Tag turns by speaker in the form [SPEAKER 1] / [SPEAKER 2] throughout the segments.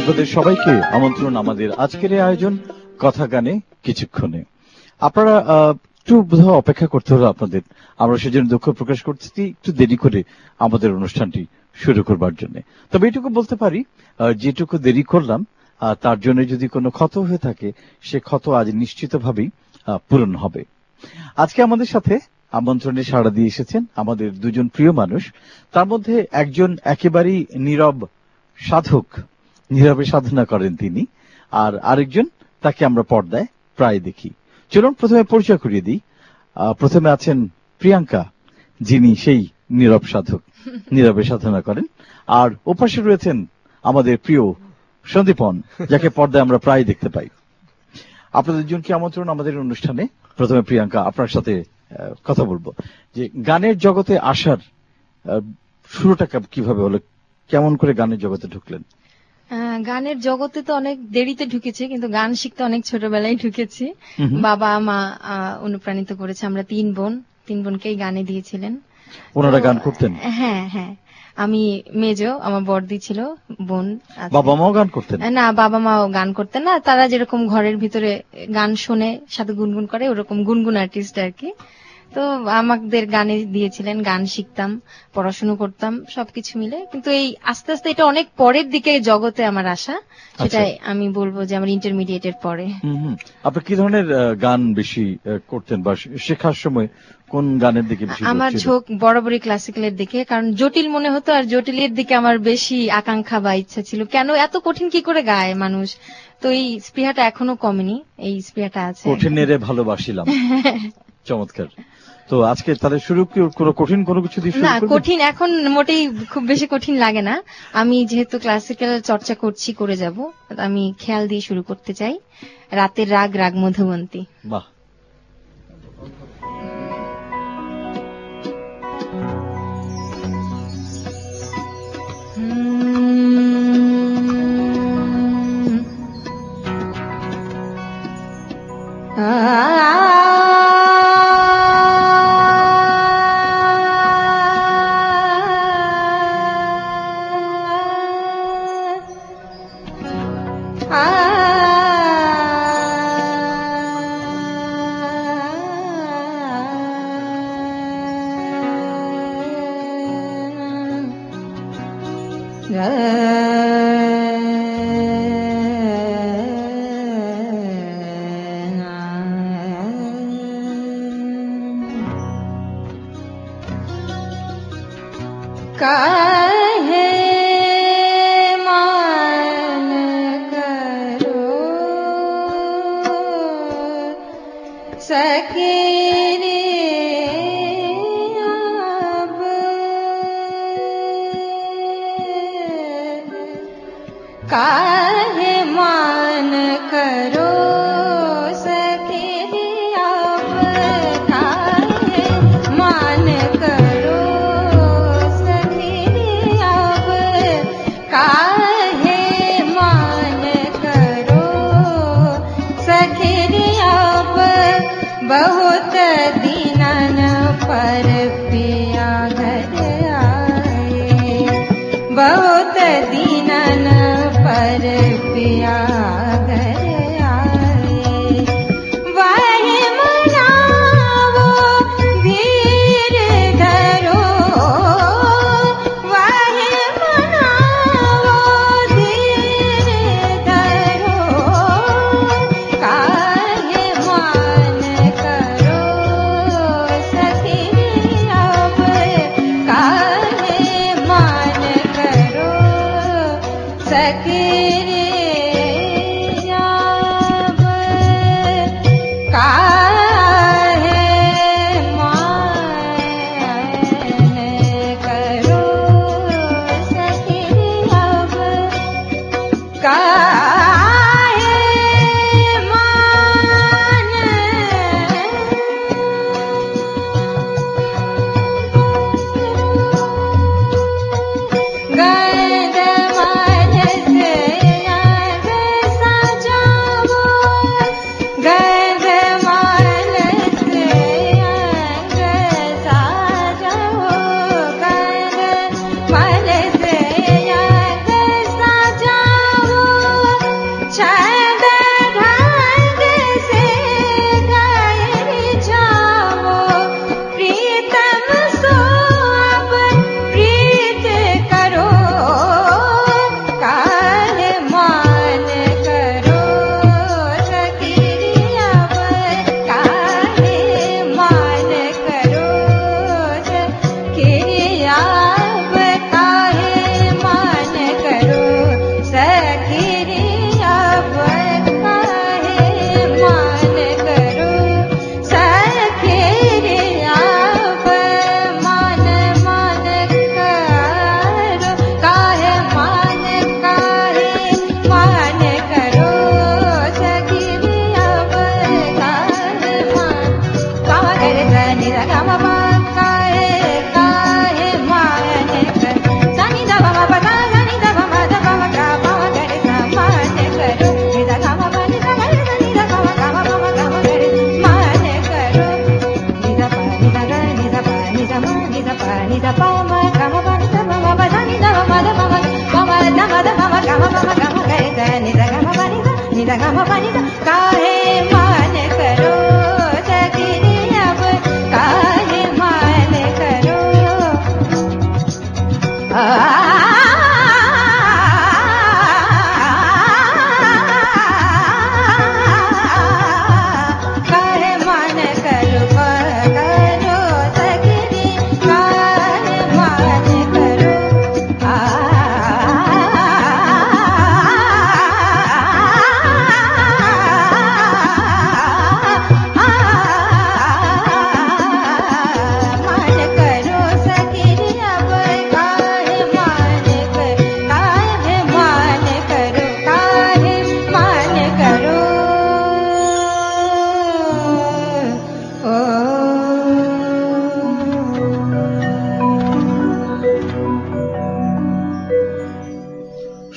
[SPEAKER 1] আপনাদের সবাইকে আমন্ত্রণ আমাদের আজকের এই আয়োজন কথা গানে কিছুক্ষণে। আপনারা একটু বোধহয় অপেক্ষা করতে হলো আপনাদের, আমরা সেজন্য দুঃখ প্রকাশ করছি একটু দেরি করে আমাদের অনুষ্ঠানটি শুরু করবার জন্য। তবে এটুকু বলতে পারি, যেটুকু দেরি করলাম তার জন্য যদি কোনো ক্ষত হয়ে থাকে সে ক্ষত আজ নিশ্চিতভাবেই পূরণ হবে। আজকে আমাদের সাথে আমন্ত্রণে সাড়া দিয়ে এসেছেন আমাদের দুজন প্রিয় মানুষ, তার মধ্যে একজন একেবারেই নীরব সাধক, নীরবে সাধনা করেন তিনি, আর আরেকজন তাকে আমরা পর্দায় প্রায় দেখি। চলুন প্রথমে পরিচয় করিয়ে দিই। প্রথমে আছেন প্রিয়াঙ্কা, যিনি সেই নীরব সাধক, নীরবে সাধনা করেন। আর ওপাশে রয়েছেন আমাদের প্রিয় সন্দীপন, যাকে পর্দায় আমরা প্রায় দেখতে পাই। আপনাদের দুজনকে আমন্ত্রণ আমাদের অনুষ্ঠানে। প্রথমে প্রিয়াঙ্কা, আপনার সাথে কথা বলবো যে গানের জগতে আসার শুরুটা কিভাবে হলো, কেমন করে গানের জগতে ঢুকলেন?
[SPEAKER 2] গানের জগতে তো অনেক দেরিতে ঢুকেছি, কিন্তু গান শিখতে অনেক ছোটবেলায় ঢুকেছি। বাবা মা অনুপ্রাণিত করেছে। আমরা তিন বোনকেই গানে দিয়েছিলেন।
[SPEAKER 1] ওনারা গান করতেন?
[SPEAKER 2] হ্যাঁ হ্যাঁ, আমি মেজো, আমার বড়দি ছিল, বোন।
[SPEAKER 1] বাবা মাও গান করতেন?
[SPEAKER 2] না, বাবা মাও গান করতেন না। তারা যেরকম ঘরের ভিতরে গান শুনে সাথে গুনগুন করে, ওরকম গুনগুন আর্টিস্ট আর কি। তো আমাদের গানে দিয়েছিলেন, গান শিখতাম, পড়াশোনা করতাম, সবকিছু মিলে। কিন্তু এই আস্তে আস্তে এটা অনেক পরের দিকে জগতে আমার আসা, সেটাই আমি বলবো যে আমার ইন্টারমিডিয়েটের পরে।
[SPEAKER 1] আপনি কি ধরনের গান বেশি করতেন বা শেখার সময় কোন গানের দিকে বেশি?
[SPEAKER 2] আমার ঝোঁক বরাবরই ক্লাসিক্যালের দিকে, কারণ জটিল মনে হতো, আর জটিলের দিকে আমার বেশি আকাঙ্ক্ষা বা ইচ্ছা ছিল। কেন এত কঠিন কি করে গায় মানুষ, তো এই স্পৃহাটা এখনো কমেনি, এই স্পৃহাটা আছে।
[SPEAKER 1] কঠিনেরে ভালোবাসিলাম। চমৎকার। তো আজকে তাহলে শুরু কঠিন কোনো কিছু দিয়ে শুরু
[SPEAKER 2] না,
[SPEAKER 1] করব?
[SPEAKER 2] কঠিন এখন মোটেই খুব বেশি কঠিন লাগে না। আমি যেহেতু ক্লাসিক্যাল চর্চা করছি, করে যাব, আমি খেয়াল দিয়ে শুরু করতে চাই। রাতের রাগ, রাগ মধুবন্তী।
[SPEAKER 1] বাহ।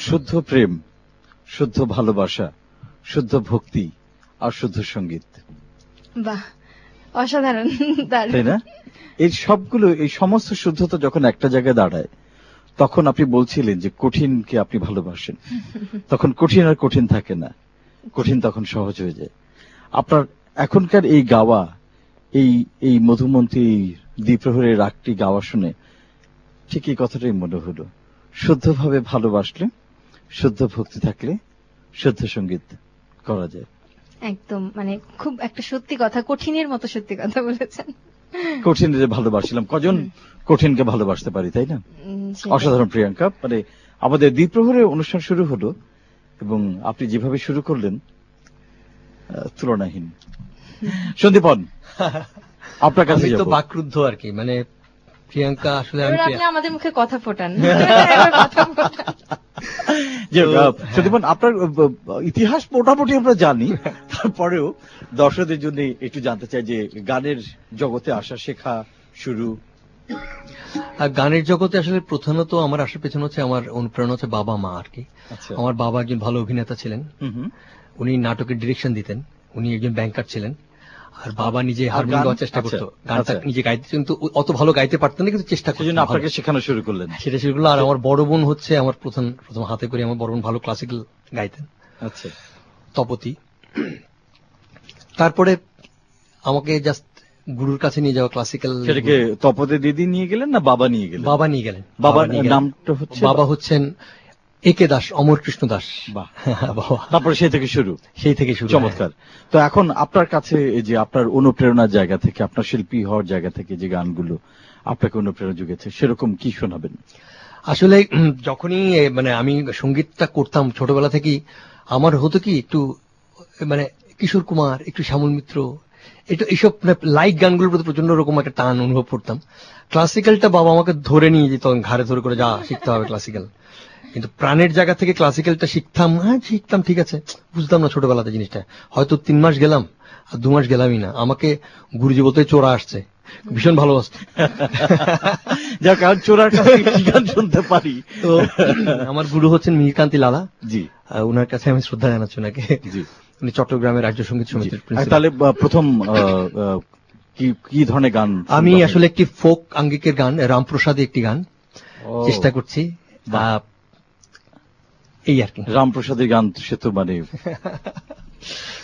[SPEAKER 1] শুদ্ধ প্রেম, শুদ্ধ ভালোবাসা, শুদ্ধ ভক্তি আর শুদ্ধ সঙ্গীত,
[SPEAKER 2] বাহ, অসাধারণ, দারুণ।
[SPEAKER 1] তাই না? এই সবগুলো, এই সমস্ত শুদ্ধতা যখন একটা জায়গায় দাঁড়ায়, তখন আপনি বলছিলেন যে কঠিনকে আপনি ভালোবাসেন, তখন কঠিন আর কঠিন থাকে না, কঠিন তখন সহজ হয়ে যায়। আপনার এখনকার এই গাওয়া, এই মধুমন্তী দ্বিপ্রহরের রাগটি গাওয়া শুনে ঠিক এই কথাটাই মনে হলো, শুদ্ধভাবে ভালোবাসলে, শুদ্ধ ভক্তি থাকলে শুদ্ধ সঙ্গীত করা যায়।
[SPEAKER 2] একদম, মানে খুব একটা সত্যি কথা, কঠিনের মতো সত্যি কথা বলেছেন।
[SPEAKER 1] কঠিনের ভালোবাসলাম, কজন কঠিনকে ভালোবাসতে পারি, তাই না?
[SPEAKER 2] সেটাই।
[SPEAKER 1] অসাধারণ প্রিয়াঙ্কা। মানে আমাদের দ্বিপ্রহরের অনুষ্ঠান শুরু হলো এবং আপনি যেভাবে শুরু করলেন তুলনাহীন। সন্দীপন, আপনার কাছে
[SPEAKER 3] আমি তো
[SPEAKER 1] যাবো।
[SPEAKER 3] বাকরুদ্ধ আর কি, মানে প্রিয়াঙ্কা আসলে আমি
[SPEAKER 2] এবার আপনি আমাদের মুখে কথা ফোটান। এবার কথা ফোটান।
[SPEAKER 1] যে
[SPEAKER 3] হ্যাঁ।
[SPEAKER 1] সন্দীপন, আপনার ইতিহাস মোটামুটি আমরা জানি, তারপরেও দর্শকদের জন্য একটু জানতে চাই যে গানের জগতে আসা, শেখা, শুরু।
[SPEAKER 3] আর গানের জগতে আসলে প্রধানত আমার আসার পেছনে হচ্ছে আমার অনুপ্রেরণা হচ্ছে বাবা মা আর কি।
[SPEAKER 1] আচ্ছা।
[SPEAKER 3] আমার বাবা একজন ভালো অভিনেতা ছিলেন,
[SPEAKER 1] হুম হুম।
[SPEAKER 3] উনি নাটকের ডিরেকশন দিতেন, উনি একজন ব্যাংকার ছিলেন। আর বাবা নিজে
[SPEAKER 1] আর
[SPEAKER 3] হারমোনিয়াম
[SPEAKER 1] গান?
[SPEAKER 3] গাওয়ার চেষ্টা
[SPEAKER 1] আচ্ছা,
[SPEAKER 3] করতো, গানটা
[SPEAKER 1] আচ্ছা।
[SPEAKER 3] নিজে গাইতে, কিন্তু অত ভালো গাইতে পারতেন না, কিন্তু চেষ্টা
[SPEAKER 1] সেজন্য
[SPEAKER 3] করতেন
[SPEAKER 1] আপনাকে
[SPEAKER 3] ভালো।
[SPEAKER 1] শেখানো শুরু করলেন।
[SPEAKER 3] সেটা সেগুলো। আর আমার বড় বোন হচ্ছে আমার প্রথম হাতে করে, আমার বড় বোন ভালো ক্লাসিক্যাল গাইতেন,
[SPEAKER 1] আচ্ছা।
[SPEAKER 3] তপতি। তারপরে আমাকে জাস্ট গুরুর কাছে নিয়ে যাওয়া, ক্লাসিক্যাল।
[SPEAKER 1] সেটাকে তপতে দিদি নিয়ে গেলেন না বাবা নিয়ে গেলেন?
[SPEAKER 3] বাবা নিয়ে গেলেন।
[SPEAKER 1] বাবার
[SPEAKER 3] নিয়ে গেলেন।
[SPEAKER 1] নামটা হচ্ছে?
[SPEAKER 3] বাবা হচ্ছেন একে দাস, অমর কৃষ্ণ দাস।
[SPEAKER 1] বাহ।
[SPEAKER 3] বাবা
[SPEAKER 1] তারপরে সেই থেকে শুরু।
[SPEAKER 3] সেই থেকে শুরু।
[SPEAKER 1] চমৎকার। তো এখন আপনার কাছে এই যে আপনার অনুপ্রেরণার জায়গা থেকে, আপনার শিল্পী হওয়ার জায়গা থেকে যে গানগুলো আপনাকে অনুপ্রেরণা জুগেছে, সেরকম কি শোনাবেন?
[SPEAKER 3] আসলে যখনই মানে আমি সঙ্গীতটা করতাম ছোটবেলা থেকেই, আমার হতো কি একটু মানে কিশোর কুমার, একটু শ্যামল মিত্র, একটু এইসব লাইক গানগুলোর প্রতি প্রচন্ড রকম একটা টান অনুভব করতাম। ক্লাসিক্যালটা বাবা আমাকে ধরে নিয়ে যেত, ঘাড়ে ধরে করে, যা শিখতে হবে ক্লাসিক্যাল। কিন্তু প্রাণের জায়গা থেকে ক্লাসিক্যালটা শিখতাম, হ্যাঁ শিখতাম, ঠিক আছে, বুঝতাম না ছোটবেলাতে জিনিসটা। হয়তো 3 মাস গেলাম আর 2 মাস গেলামই না, আমাকে গুরুজি বলতে চোরা আসছে, ভীষণ ভালোবাসত।
[SPEAKER 1] যাক, কারণ চোরার কাছে কি গান শুনতে পারি।
[SPEAKER 3] তো আমার গুরু হচ্ছেন মিহিরকান্তি লালা,
[SPEAKER 1] জি
[SPEAKER 3] ওনার কাছে আমি শ্রদ্ধা জানাচ্ছি ওনাকে।
[SPEAKER 1] জি।
[SPEAKER 3] উনি চট্টগ্রামের রাজ্য সঙ্গীত সমিতির প্রিন্সিপাল।
[SPEAKER 1] তাহলে প্রথম কি ধরনের গান?
[SPEAKER 3] আমি আসলে একটি ফোক আঙ্গিকের গান, রামপ্রসাদী একটি গান চেষ্টা করছি, এই আর কি।
[SPEAKER 1] রামপ্রসাদের গান, সে তো মানে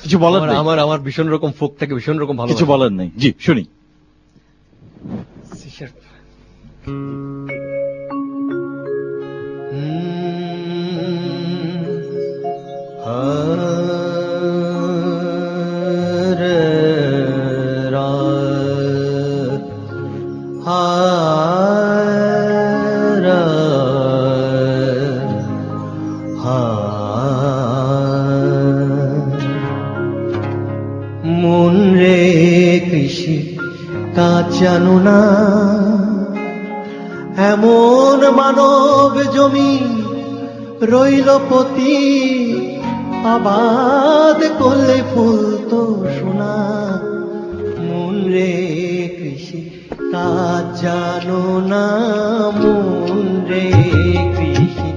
[SPEAKER 1] কিছু বলার নেই।
[SPEAKER 3] আমার ভীষণ রকম ফোকটাকে ভীষণ রকম ভালো।
[SPEAKER 1] কিছু বলার নেই। জি, শুনি।
[SPEAKER 3] মন রে কৃষি কাজ জানো না, এমন মানব জমি রইল পতি, আবাদ করলে ফুল তো সোনা। মন রে কৃষি কাজ জানো না, মন রে কৃষি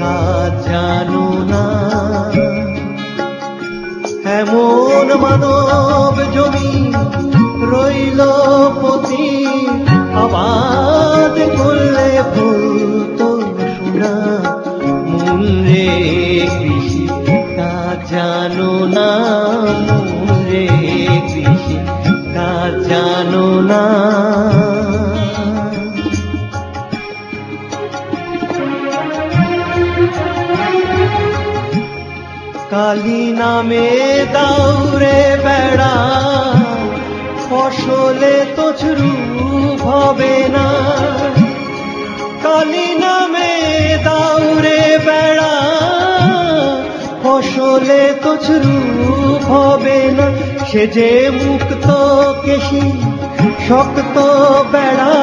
[SPEAKER 3] কাজ জানো না, এমন মানব জমি রইল পতি, আবাদ করলে ফুল তো সোনা। মন রে কৃষি কাজ জানো না, মন রে কৃষি কাজ জানো না। কালী নামে দাউরে বেড়া, ফসলে তো রূপ হবে না। কালী নামে দাউরে বেড়া, ফসলে তো রূপ হবে না। সে যে মুক্ত কেশি শক্ত বেড়া,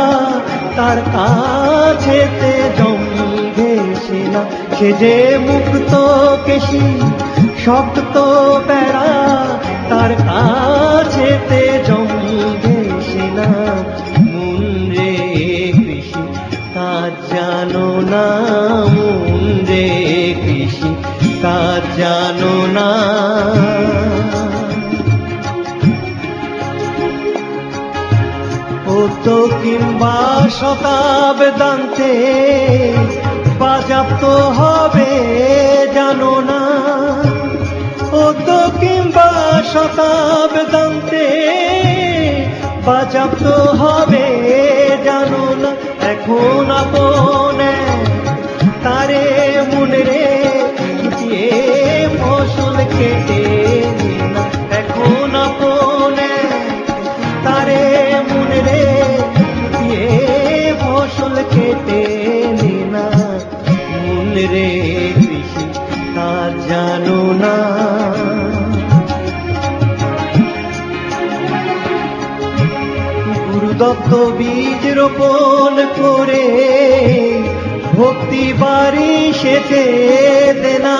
[SPEAKER 3] তার কাছেতে জঙ্গে সেনা। সে যে মুক্ত কেশি শক্ত বেড়া, তার কাছেতে জঙ্গে সেনা। মন রে কৃষি কাজ জানো না, মন রে
[SPEAKER 4] দান্তে বাজাপ্ত হবে জানো না, ও তো কিংবা শতাব দান্তে বাজাপ্ত হবে জানো না। এখন আপন তারে মনে রে যে ফসল কেটে না, এখন আপন তারে মনে রে যে ফসল কেটে না। মনে রে কৃষি তা জানো না, গুরুদত্ত বীজ রোপণ করে ভক্তি বাড়ি সেচে দেনা।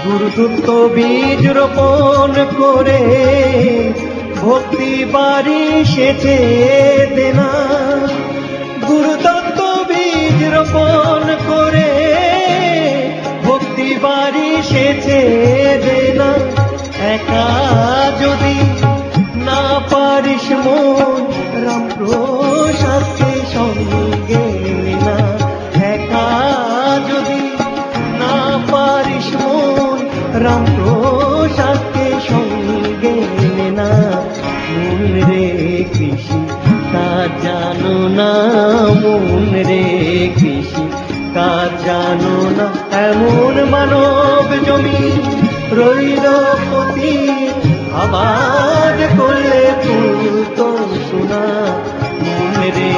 [SPEAKER 4] গুরুদত্ত বীজ রোপণ করে ভক্তি বাড়ি সেচে দেনা। গুরুদত্ত বীজ রোপণ করে ভক্তি বাড়ি সেচে দেনা। একা যদি না পারিস মন রামপ্রসাদকে সঙ্গে না, একা যদি না পারিস মন রামপ্রসাদকে সঙ্গে না। মন রে কৃষি তা জানো না, মন রে কৃষি তা জানো না। এমন মানব জমি রইল পতি আবাদ করলে তো শোনা। মন রে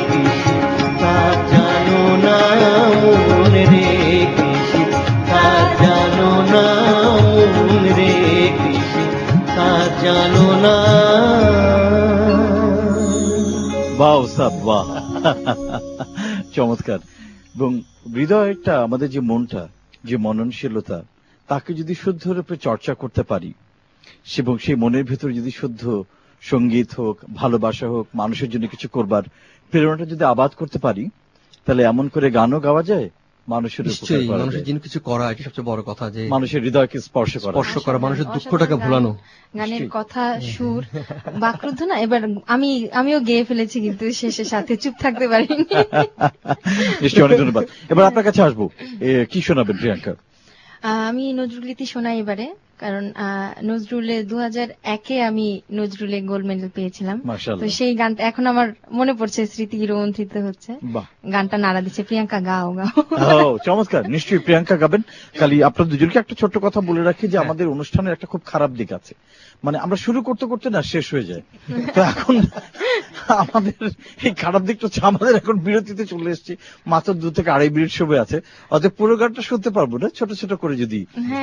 [SPEAKER 4] কৃষি তা জানো না, মন রে কৃষি তা জানো না, মন রে কৃষি তা জানো না।
[SPEAKER 1] বাহ উস্তাদ, বাহ, চমৎকার। এবং হৃদয়টা, আমাদের যে মনটা, যে মননশীলতা, তাকে যদি শুদ্ধ রূপে চর্চা করতে পারি এবং সেই মনের ভেতরে যদি শুদ্ধ সঙ্গীত হোক, ভালোবাসা হোক, মানুষের জন্য কিছু করবার প্রেরণাটা যদি আবাদ করতে পারি, তাহলে এমন করে গানও গাওয়া যায়, মানুষের
[SPEAKER 3] নিশ্চয়ই মানুষের জন্য কিছু করা, এটা সবচেয়ে বড় কথা, যে
[SPEAKER 1] মানুষের হৃদয়কে স্পর্শ করা,
[SPEAKER 3] মানুষের দুঃখটাকে ভুলানো।
[SPEAKER 2] গানের কথা, সুর, বাকরুদ্ধ না। এবার আমিও গেয়ে ফেলেছি, কিন্তু শেষের সাথে চুপ থাকতে পারিনি।
[SPEAKER 1] নিশ্চয়ই, অনেক ধন্যবাদ। এবার আপনার কাছে আসবো, কি শোনাবেন প্রিয়াঙ্কা?
[SPEAKER 2] আমি নজরুলগীতি শোনাই এবারে, কারণ নজরুলে 2001-এ আমি নজরুলে গোল্ড মেডেল পেয়েছিলাম। তো সেই গানটা এখন আমার মনে পড়ছে, স্মৃতি রোমন্থিত হচ্ছে, গানটা নাড়া দিচ্ছে। প্রিয়াঙ্কা গাও গাও।
[SPEAKER 1] চমৎকার, নিশ্চয়ই প্রিয়াঙ্কা গাবেন। খালি আপনার দুজনকে একটা ছোট্ট কথা বলে রাখি যে আমাদের অনুষ্ঠানের একটা খুব খারাপ দিক আছে, মানে আমরা শুরু করতে করতে না শেষ হয়ে যায়। তো এখন আমাদের এই খারাপ দিকটা হচ্ছে, আমাদের এখন বিরতিতে চলে এসেছি, মাত্র 2 থেকে 2.5 মিনিট সময় আছে, অতএব পুরো গানটা শুনতে পারবো না, ছোট ছোট করে যদি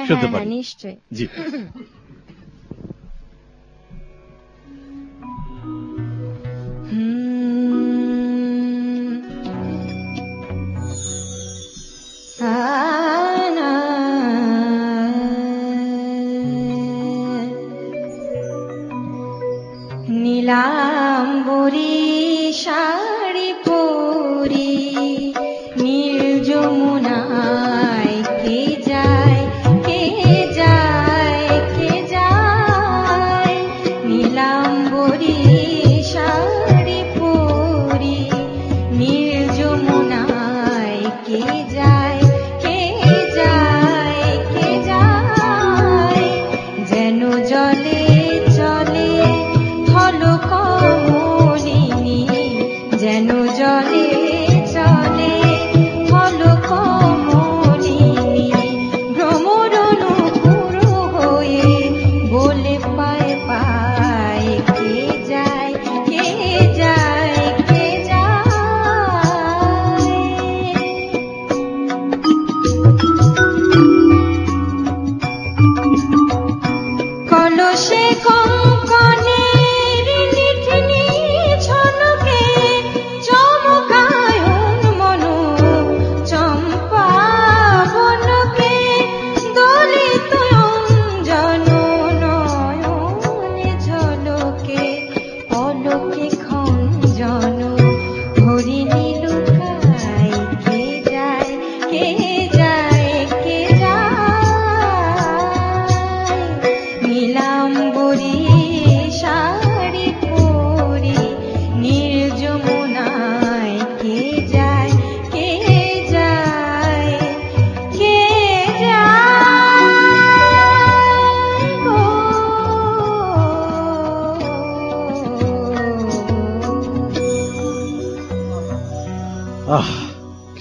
[SPEAKER 1] শুনতে পারি।
[SPEAKER 2] নিশ্চয়ই,
[SPEAKER 1] জি।
[SPEAKER 2] নীলাম্বরী শাড়ি পরি নীল যমুনায় কে যায়, কে যায়, কে যায়। নীলাম্বরী শাড়ি পরি নীল যমুনায় কে যায়, কে যায়, কে যায়। যেন জলে চলে থল কমলিনী, যেন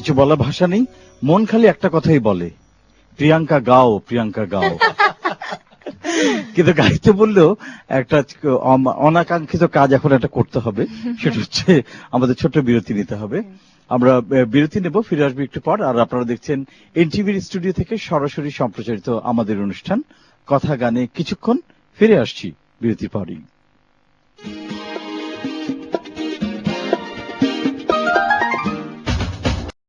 [SPEAKER 1] কিছু বলা ভাষা নেই, মন খালি একটা কথাই বলে, প্রিয়াঙ্কা গাও, প্রিয়াঙ্কা গাও। কিন্তু গাইতে বললেও একটা অনাকাঙ্ক্ষিত কাজ এখন একটা করতে হবে, সেটা হচ্ছে আমাদের ছোট্ট বিরতি নিতে হবে। আমরা বিরতি নেব, ফিরে আসবো একটু পর। আর আপনারা দেখছেন এনটিভির স্টুডিও থেকে সরাসরি সম্প্রচারিত আমাদের অনুষ্ঠান কথা গানে কিছুক্ষণ। ফিরে আসছি বিরতির পরই।